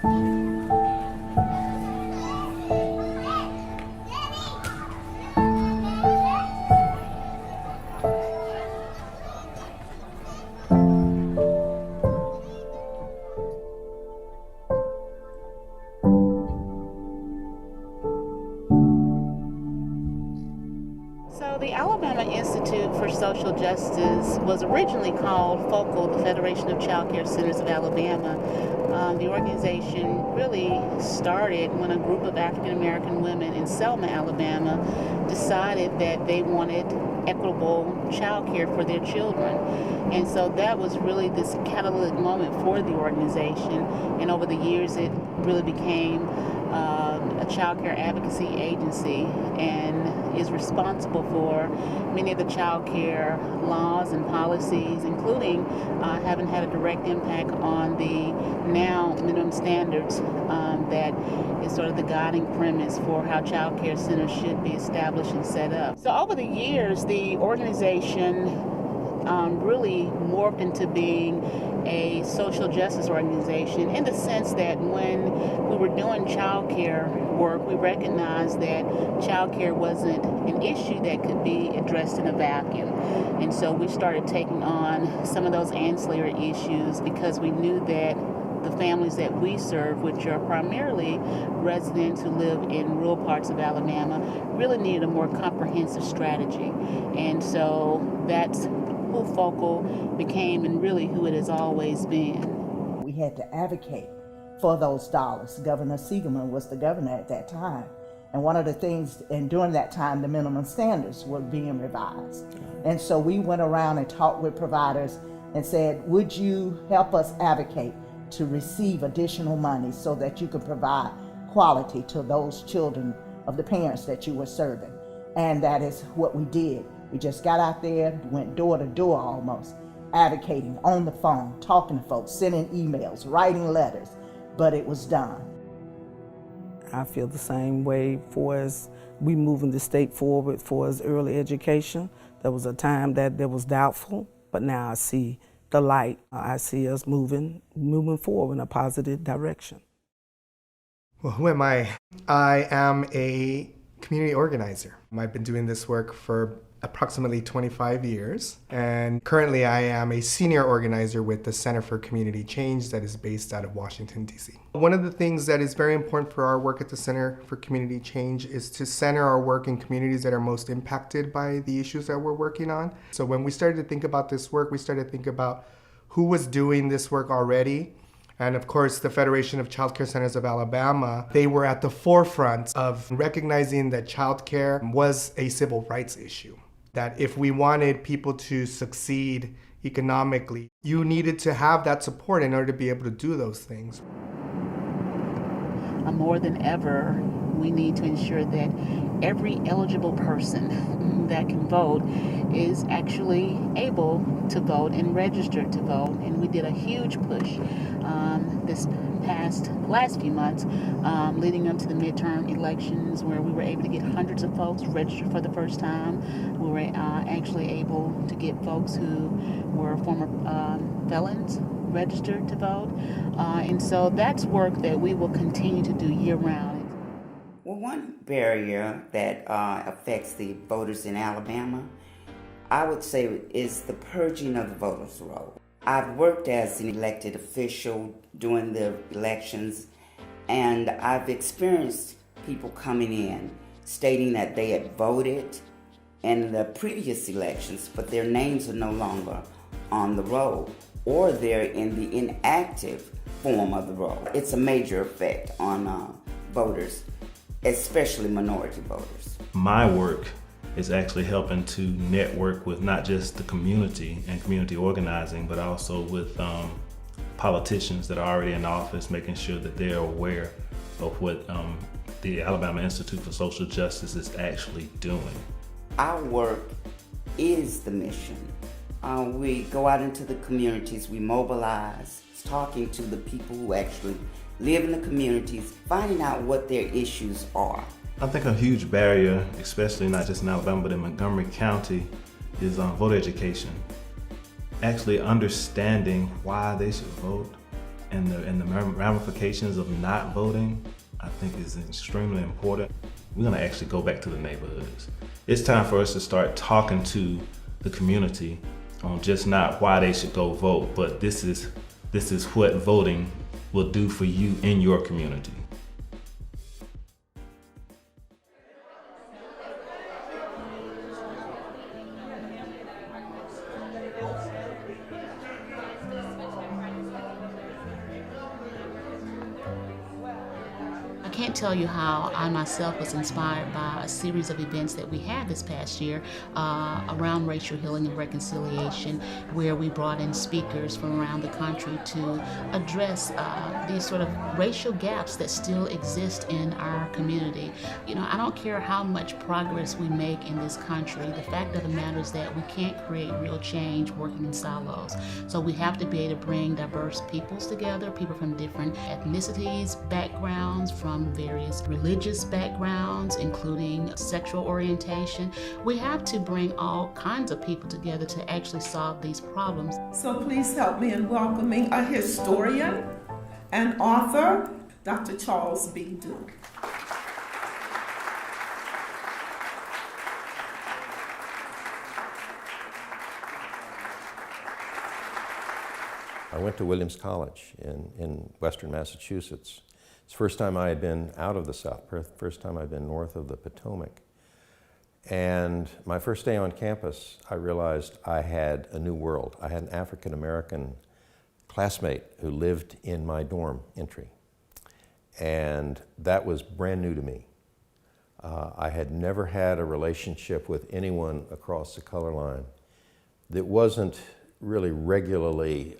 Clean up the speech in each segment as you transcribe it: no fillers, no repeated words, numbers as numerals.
The Alabama Institute for Social Justice was originally called FOCAL, the Federation of Child Care Centers of Alabama. The organization really started when a group of African American women in Selma, Alabama, decided that they wanted equitable child care for their children. And so that was really this catalytic moment for the organization. And over the years, it really became a child care advocacy agency and is responsible for many of the child care laws and policies, including having had a direct impact on the now minimum standards that is sort of the guiding premise for how child care centers should be established and set up. So over the years, the organization really morphed into being a social justice organization in the sense that when we were doing child care work, we recognized that child care wasn't an issue that could be addressed in a vacuum. And so we started taking on some of those ancillary issues because we knew that the families that we serve, which are primarily residents who live in rural parts of Alabama, really needed a more comprehensive strategy. And so that's who FOCAL became and really who it has always been. We had to advocate for those dollars. Governor Siegelman was the governor at that time. And one of the things, and during that time, the minimum standards were being revised. And so we went around and talked with providers and said, would you help us advocate to receive additional money so that you could provide quality to those children of the parents that you were serving? And that is what we did. We just got out there, went door to door almost, advocating on the phone, talking to folks, sending emails, writing letters, but it was done. I feel the same way for as we moving the state forward for as early education. There was a time that was doubtful, but now I see the light. I see us moving forward in a positive direction. Well, who am I? I am a community organizer. I've been doing this work for approximately 25 years, and currently I am a senior organizer with the Center for Community Change that is based out of Washington, D.C. One of the things that is very important for our work at the Center for Community Change is to center our work in communities that are most impacted by the issues that we're working on. So when we started to think about this work, we started to think about who was doing this work already. And of course, the Federation of Child Care Centers of Alabama, they were at the forefront of recognizing that child care was a civil rights issue. That if we wanted people to succeed economically, you needed to have that support in order to be able to do those things. More than ever, we need to ensure that every eligible person that can vote is actually able to vote and register to vote. And we did a huge push this last few months leading up to the midterm elections, where we were able to get hundreds of folks registered for the first time. We were actually able to get folks who were former felons registered to vote. And so that's work that we will continue to do year-round. Well, one barrier that affects the voters in Alabama, I would say, is the purging of the voters' roll. I've worked as an elected official during the elections, and I've experienced people coming in stating that they had voted in the previous elections, but their names are no longer on the roll, or they're in the inactive form of the roll. It's a major effect on voters, especially minority voters. My work is actually helping to network with not just the community and community organizing, but also with politicians that are already in office, making sure that they're aware of what the Alabama Institute for Social Justice is actually doing. Our work is the mission. We go out into the communities, we mobilize, talking to the people who actually live in the communities, finding out what their issues are. I think a huge barrier, especially not just in Alabama, but in Montgomery County, is voter education. Actually understanding why they should vote, and the ramifications of not voting, I think is extremely important. We're gonna actually go back to the neighborhoods. It's time for us to start talking to the community on just not why they should go vote, but this is what voting will do for you in your community. I can't tell you how I myself was inspired by a series of events that we had this past year around racial healing and reconciliation, where we brought in speakers from around the country to address these sort of racial gaps that still exist in our community. You know, I don't care how much progress we make in this country, the fact of the matter is that we can't create real change working in silos. So we have to be able to bring diverse peoples together, people from different ethnicities, backgrounds, from various religious backgrounds, including sexual orientation. We have to bring all kinds of people together to actually solve these problems. So please help me in welcoming a historian and author, Dr. Charles B. Duke. I went to Williams College in Western Massachusetts. It's the first time I had been out of the South, first time I'd been north of the Potomac. And my first day on campus, I realized I had a new world. I had an African-American classmate who lived in my dorm entry. And that was brand new to me. I had never had a relationship with anyone across the color line that wasn't really regularly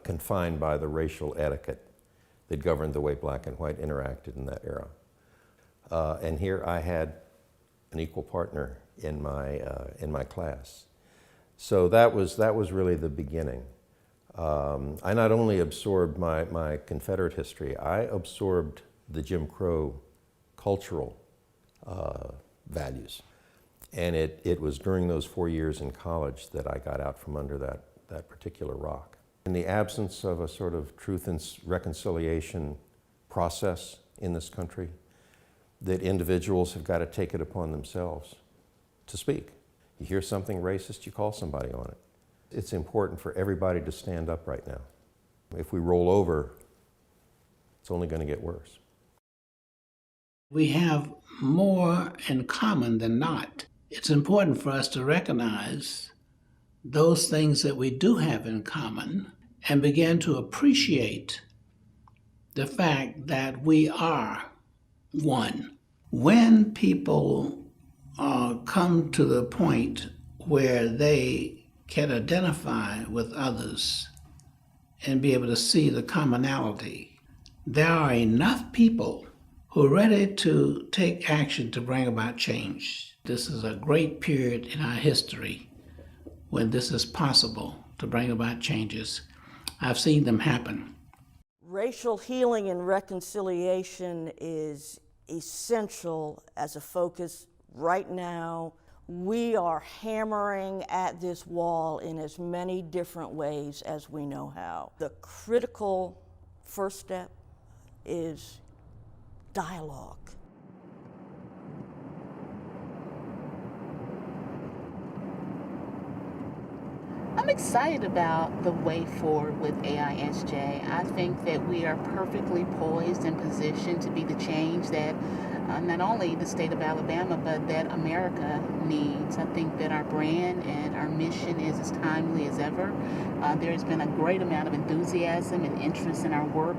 confined by the racial etiquette that governed the way black and white interacted in that era. And here I had an equal partner in my class. So that was really the beginning. I not only absorbed my Confederate history, I absorbed the Jim Crow cultural values. And it was during those 4 years in college that I got out from under that particular rock. In the absence of a sort of truth and reconciliation process in this country, that individuals have got to take it upon themselves to speak. You hear something racist, you call somebody on it. It's important for everybody to stand up right now. If we roll over, it's only going to get worse. We have more in common than not. It's important for us to recognize those things that we do have in common and begin to appreciate the fact that we are one. When people come to the point where they can identify with others and be able to see the commonality, there are enough people who are ready to take action to bring about change. This is a great period in our history when this is possible to bring about changes. I've seen them happen. Racial healing and reconciliation is essential as a focus right now. We are hammering at this wall in as many different ways as we know how. The critical first step is dialogue. I'm excited about the way forward with AISJ. I think that we are perfectly poised and positioned to be the change that not only the state of Alabama, but that America needs. I think that our brand and our mission is as timely as ever. There's been a great amount of enthusiasm and interest in our work,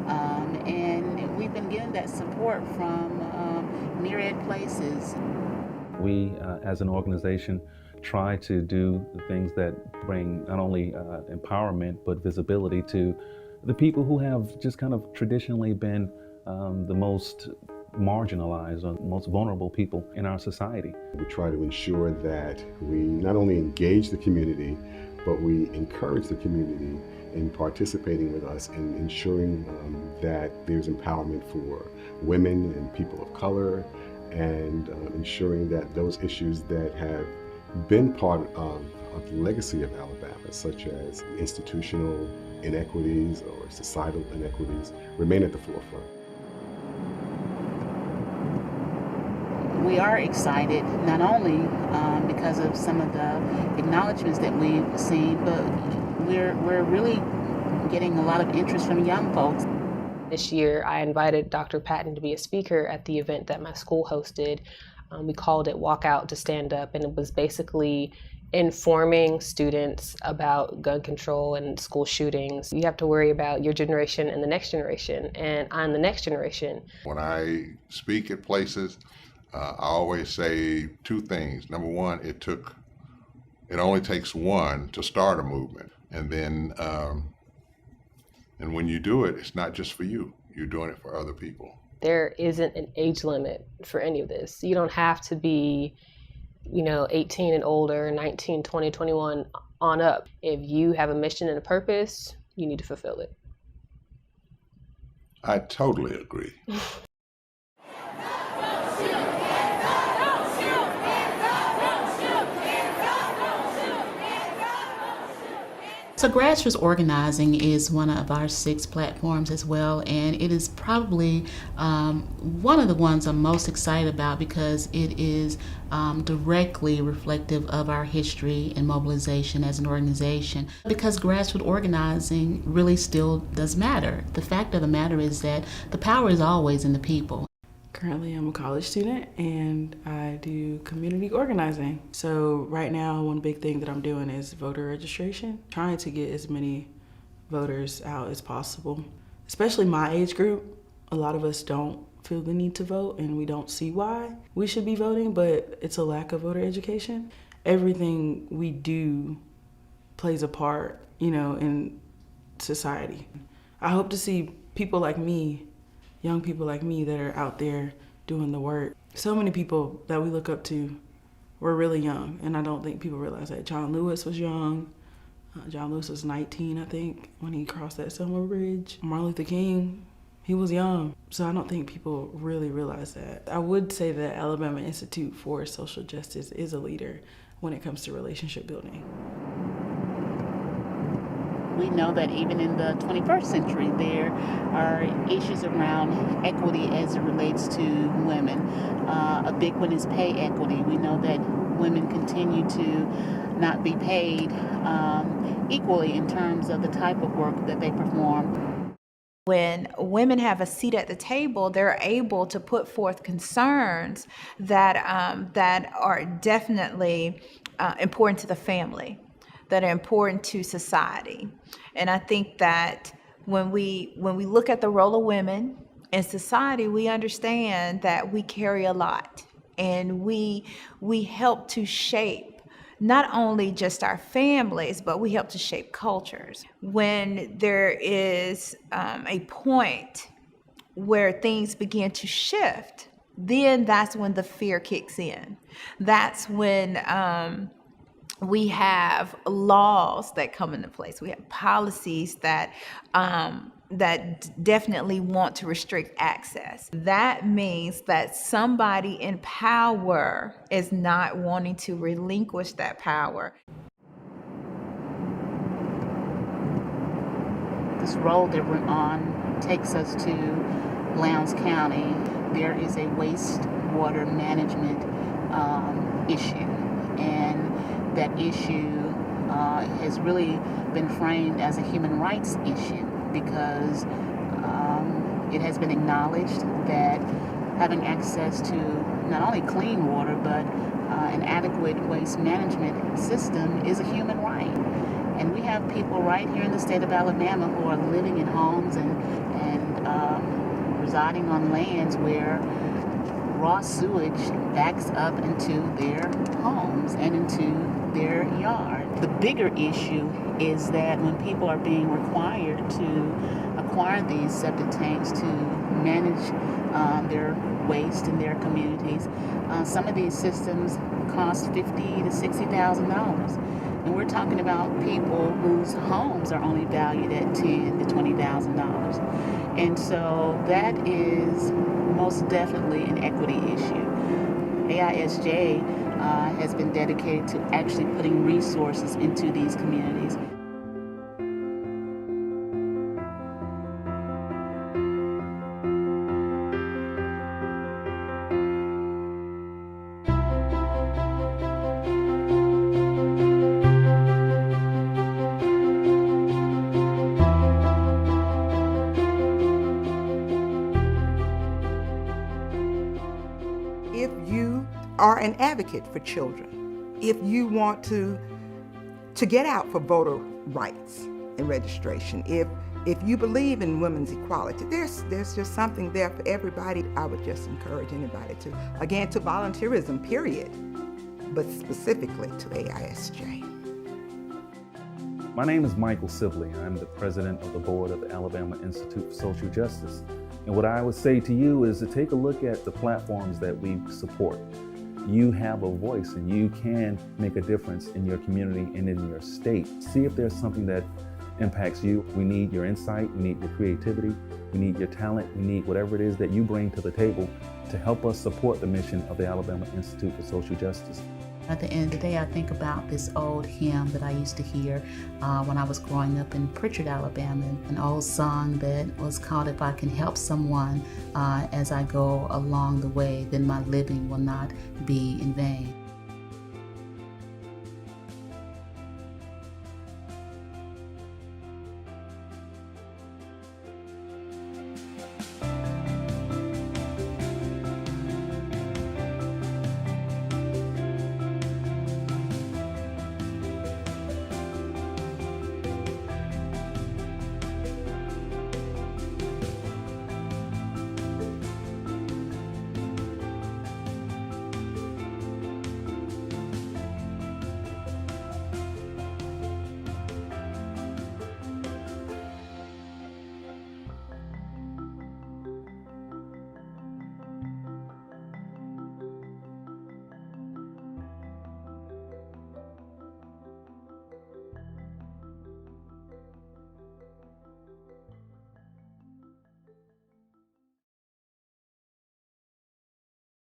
and we've been getting that support from myriad places. We, as an organization, try to do the things that bring not only empowerment but visibility to the people who have just kind of traditionally been the most marginalized or most vulnerable people in our society. We try to ensure that we not only engage the community, but we encourage the community in participating with us and ensuring that there's empowerment for women and people of color, and ensuring that those issues that have been part of the legacy of Alabama, such as institutional inequities or societal inequities remain at the forefront. We are excited not only because of some of the acknowledgments that we've seen, but we're really getting a lot of interest from young folks. This year, I invited Dr. Patton to be a speaker at the event that my school hosted. We called it Walk Out to Stand Up, and it was basically informing students about gun control and school shootings. You have to worry about your generation and the next generation, and I'm the next generation. When I speak at places, I always say two things. Number one, it only takes one to start a movement, and then and when you do it, it's not just for you. You're doing it for other people. There isn't an age limit for any of this. You don't have to be, 18 and older, 19, 20, 21 on up. If you have a mission and a purpose, you need to fulfill it. I totally agree. So grassroots organizing is one of our 6 platforms as well, and it is probably one of the ones I'm most excited about because it is directly reflective of our history and mobilization as an organization. Because grassroots organizing really still does matter. The fact of the matter is that the power is always in the people. Currently, I'm a college student and I do community organizing. So right now, one big thing that I'm doing is voter registration, trying to get as many voters out as possible. Especially my age group, a lot of us don't feel the need to vote and we don't see why we should be voting, but it's a lack of voter education. Everything we do plays a part, in society. I hope to see people like me, young people like me that are out there doing the work. So many people that we look up to were really young, and I don't think people realize that. John Lewis was young. John Lewis was 19, I think, when he crossed that Selma Bridge. Martin Luther King, he was young. So I don't think people really realize that. I would say that Alabama Institute for Social Justice is a leader when it comes to relationship building. We know that even in the 21st century, there are issues around equity as it relates to women. A big one is pay equity. We know that women continue to not be paid equally in terms of the type of work that they perform. When women have a seat at the table, they're able to put forth concerns that are definitely important to the family, that are important to society. And I think that when we look at the role of women in society, we understand that we carry a lot, and we help to shape not only just our families, but we help to shape cultures. When there is a point where things begin to shift, then that's when the fear kicks in. That's when we have laws that come into place. We have policies that definitely want to restrict access. That means that somebody in power is not wanting to relinquish that power. This road that we're on takes us to Lowndes County. There is a wastewater management issue, and that issue has really been framed as a human rights issue because it has been acknowledged that having access to not only clean water but an adequate waste management system is a human right. And we have people right here in the state of Alabama who are living in homes and residing on lands where raw sewage backs up into their homes and into their yard. The bigger issue is that when people are being required to acquire these septic tanks to manage their waste in their communities, some of these systems cost $50,000 to $60,000. And we're talking about people whose homes are only valued at $10,000 to $20,000. And so that is most definitely an equity issue. AISJ has been dedicated to actually putting resources into these communities. are an advocate for children, if you want to get out for voter rights and registration, if you believe in women's equality, there's just something there for everybody. I would just encourage anybody to volunteerism, period, but specifically to AISJ. My name is Michael Sibley. I'm the president of the board of the Alabama Institute for Social Justice. And what I would say to you is to take a look at the platforms that we support. You have a voice and you can make a difference in your community and in your state. See if there's something that impacts you. We need your insight, we need your creativity, we need your talent, we need whatever it is that you bring to the table to help us support the mission of the Alabama Institute for Social Justice. At the end of the day, I think about this old hymn that I used to hear when I was growing up in Pritchard, Alabama, an old song that was called, "If I can help someone as I go along the way, then my living will not be in vain."